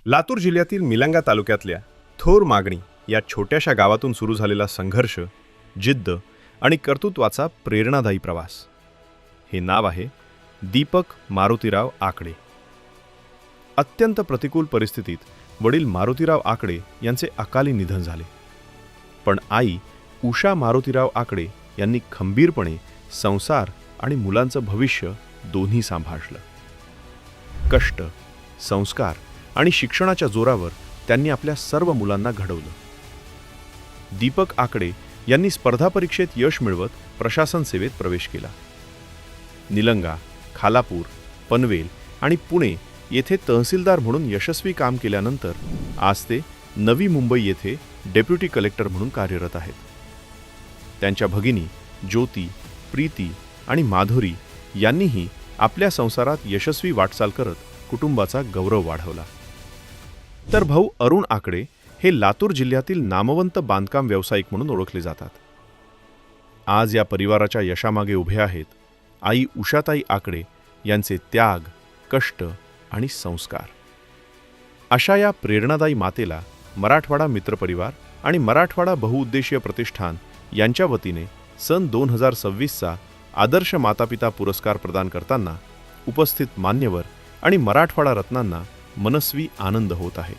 लातूर जिल्ह्यातील निलंगा तालुक्यातल्या थोर मागणी या छोट्याशा गावातून सुरू झालेला संघर्ष, जिद्द आणि कर्तृत्वाचा प्रेरणादायी प्रवास. हे नाव आहे दीपक मारुतीराव आकडे. अत्यंत प्रतिकूल परिस्थितीत वडील मारुतीराव आकडे यांचे अकाली निधन झाले. पण आई उषा मारुतीराव आकडे यांनी खंबीरपणे संसार आणि मुलांचं भविष्य दोन्ही सांभाळलं. कष्ट, संस्कार आणि शिक्षणाच्या जोरावर त्यांनी आपल्या सर्व मुलांना घडवलं. दीपक आकडे यांनी स्पर्धा परीक्षेत यश मिळवत प्रशासन सेवेत प्रवेश केला. निलंगा, खालापूर, पनवेल आणि पुणे येथे तहसीलदार म्हणून यशस्वी काम केल्यानंतर आज ते नवी मुंबई येथे डेप्युटी कलेक्टर म्हणून कार्यरत आहेत. त्यांच्या भगिनी ज्योती, प्रीती आणि माधुरी यांनीही आपल्या संसारात यशस्वी वाटचाल करत कुटुंबाचा गौरव वाढवला. तर भाऊ अरुण आकडे हे लातूर जिल्ह्यातील नामवंत बांधकाम व्यावसायिक म्हणून ओळखले जातात. आज या परिवाराच्या यशामागे उभे आहेत आई उषाताई आकडे यांचे त्याग, कष्ट आणि संस्कार. अशा या प्रेरणादायी मातेला मराठवाडा मित्रपरिवार आणि मराठवाडा बहुउद्देशीय प्रतिष्ठान यांच्या वतीने सन 2026चा आदर्श मातापिता पुरस्कार प्रदान करताना उपस्थित मान्यवर आणि मराठवाडा रत्नांना मनस्वी आनंद होत आहे.